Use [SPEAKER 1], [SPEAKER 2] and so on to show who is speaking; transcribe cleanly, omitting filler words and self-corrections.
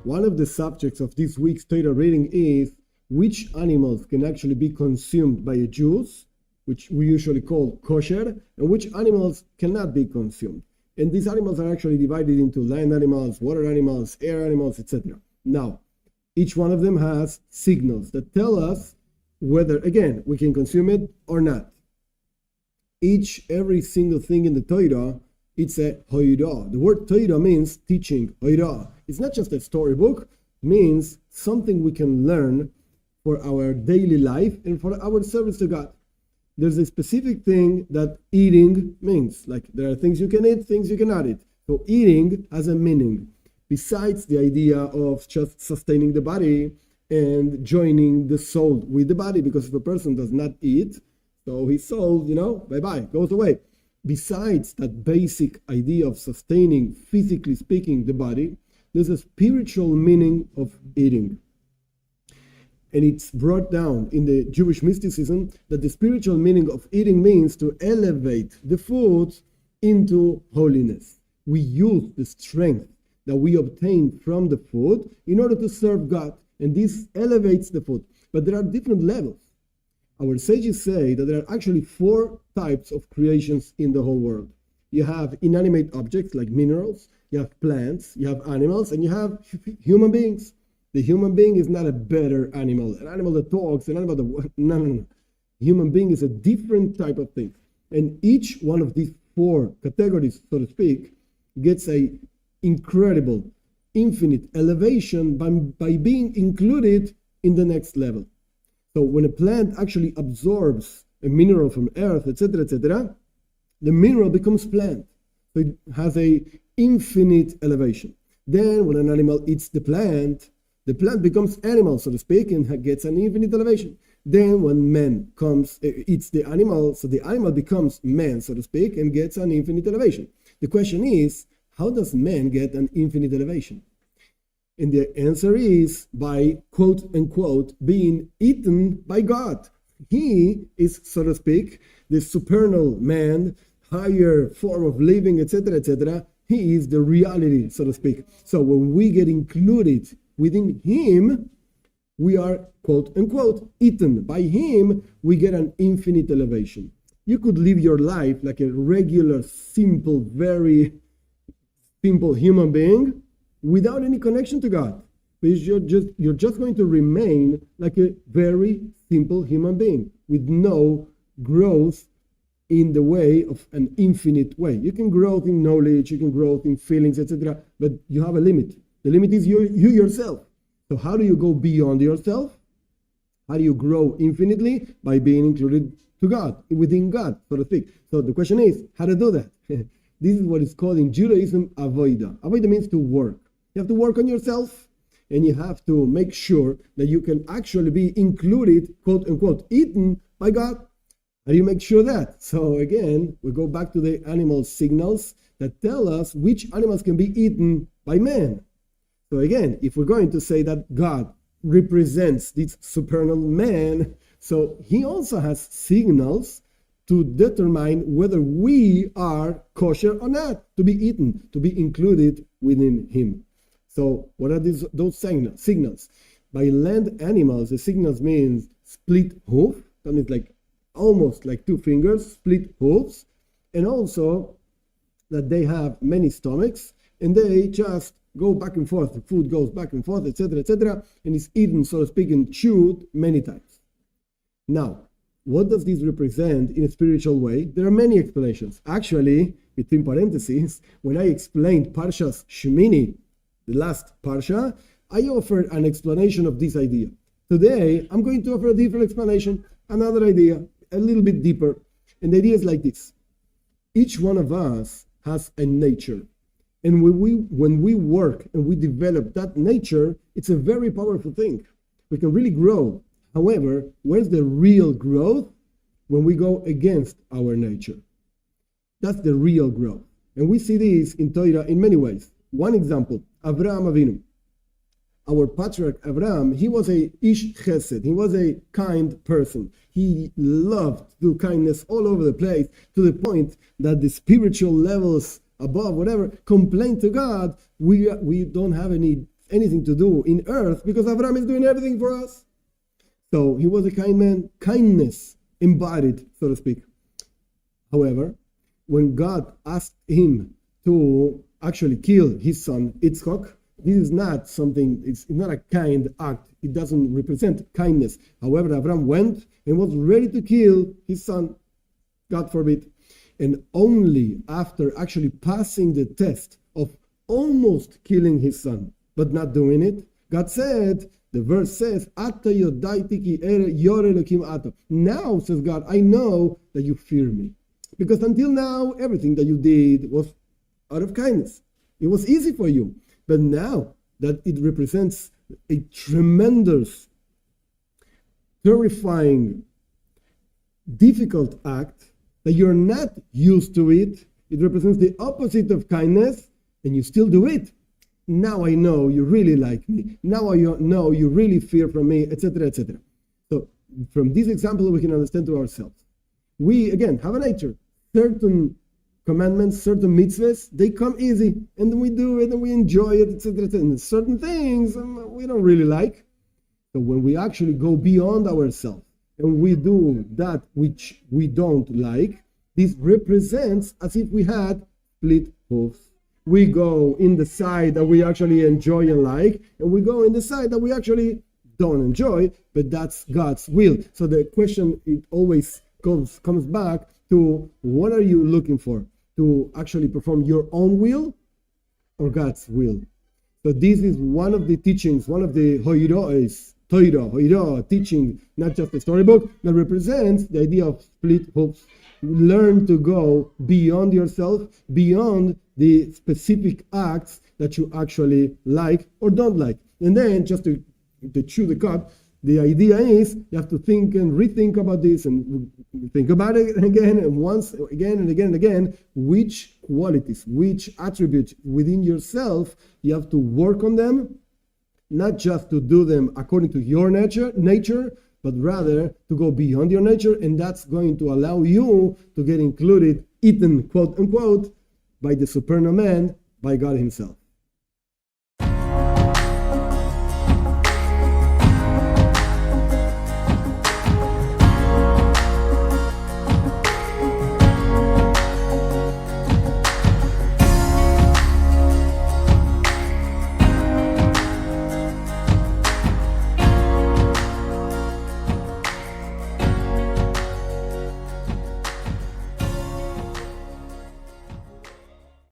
[SPEAKER 1] One of the subjects of this week's Torah reading is which animals can actually be consumed by a Jews, which we usually call kosher, and which animals cannot be consumed. And these animals are actually divided into land animals, water animals, air animals, etc. Now, each one of them has signals that tell us whether, again, we can consume it or not. Every single thing in the Torah, it's a hoirah. The word Torah means teaching, hoirah. It's not just a storybook, it means something we can learn for our daily life and for our service to God. There's a specific thing that eating means. Like there are things you can eat, things you cannot eat. So eating has a meaning. Besides the idea of just sustaining the body and joining the soul with the body, because if a person does not eat, so his soul, bye-bye, goes away. Besides that basic idea of sustaining, physically speaking, the body, there's a spiritual meaning of eating. And it's brought down in the Jewish mysticism that the spiritual meaning of eating means to elevate the food into holiness. We use the strength that we obtain from the food in order to serve God. And this elevates the food. But there are different levels. Our sages say that there are actually 4 types of creations in the whole world. You have inanimate objects like minerals, you have plants, you have animals, and you have human beings. The human being is not a better animal, an animal that talks, an animal that... No. Human being is a different type of thing. And each one of these 4 categories, so to speak, gets a incredible, infinite elevation by being included in the next level. So when a plant actually absorbs a mineral from earth, etc., the mineral becomes plant. So it has a infinite elevation. Then when an animal eats the plant becomes animal, so to speak, and gets an infinite elevation. Then when man eats the animal, so the animal becomes man, so to speak, and gets an infinite elevation. The question is, how does man get an infinite elevation? And the answer is by, quote unquote, being eaten by God. He is, so to speak, the supernal man, higher form of living, etc. He is the reality, so to speak. So when we get included within him, we are, quote unquote, eaten. By him, we get an infinite elevation. You could live your life like a regular, simple, very simple human being without any connection to God. Because you're just going to remain like a very simple human being with no growth in the way of an infinite way. You can grow in knowledge, you can grow in feelings, etc. But you have a limit. The limit is you yourself. So how do you go beyond yourself? How do you grow infinitely? By being included to God, within God, so to speak. So the question is, how to do that? This is what is called in Judaism avodah. Avodah means to work. You have to work on yourself, and you have to make sure that you can actually be included, quote unquote, eaten by God. How do you make sure that? So again, we go back to the animal signals that tell us which animals can be eaten by man. So again, if we're going to say that God represents this supernal man, so he also has signals to determine whether we are kosher or not, to be eaten, to be included within him. So what are those signals? By land animals, the signals means split hoof, that means like almost like 2 fingers, split hoofs, and also that they have many stomachs, and they just go back and forth. The food goes back and forth, etc., and is eaten, so to speak, and chewed many times. Now, what does this represent in a spiritual way? There are many explanations. Actually, between parentheses, when I explained Parshas Shemini, the last Parsha, I offered an explanation of this idea. Today, I'm going to offer a different explanation, another idea, a little bit deeper. And the idea is like this. Each one of us has a nature. And when we work and we develop that nature, it's a very powerful thing. We can really grow. However, where's the real growth? When we go against our nature. That's the real growth. And we see this in Torah in many ways. One example, Avraham Avinu. Our patriarch Avraham, he was a ish chesed. He was a kind person. He loved to do kindness all over the place, to the point that the spiritual levels above, whatever, complain to God, we don't have any anything to do in earth because Abraham is doing everything for us. So he was a kind man, kindness embodied, so to speak. However, when God asked him to actually kill his son Yitzchak, this is not something, it's not a kind act. It doesn't represent kindness. However, Abraham went and was ready to kill his son, God forbid. And only after actually passing the test of almost killing his son, but not doing it, God said, the verse says, now, says God, I know that you fear me. Because until now, everything that you did was out of kindness. It was easy for you. But now that it represents a tremendous, terrifying, difficult act, that you're not used to it, it represents the opposite of kindness, and you still do it. Now I know you really like me. Now I know you really fear from me, etc., etc. So from this example, we can understand to ourselves. We, again, have a nature. Certain commandments, certain mitzvahs, they come easy, and then we do it, and we enjoy it, etc., etc. And certain things we don't really like. So when we actually go beyond ourselves, and we do that which we don't like, this represents as if we had split hooves. We go in the side that we actually enjoy and like, and we go in the side that we actually don't enjoy, but that's God's will. So the question, it always comes back to, what are you looking for? To actually perform your own will or God's will? So this is one of the teachings, one of the Torah teaching, not just a storybook, that represents the idea of split hooves. Learn to go beyond yourself, beyond the specific acts that you actually like or don't like. And then, just to chew the cud, the idea is you have to think and rethink about this and think about it again and once, again and again and again, which qualities, which attributes within yourself you have to work on them, not just to do them according to your nature, but rather to go beyond your nature, and that's going to allow you to get included, eaten, quote unquote, by the supernal man, by God himself.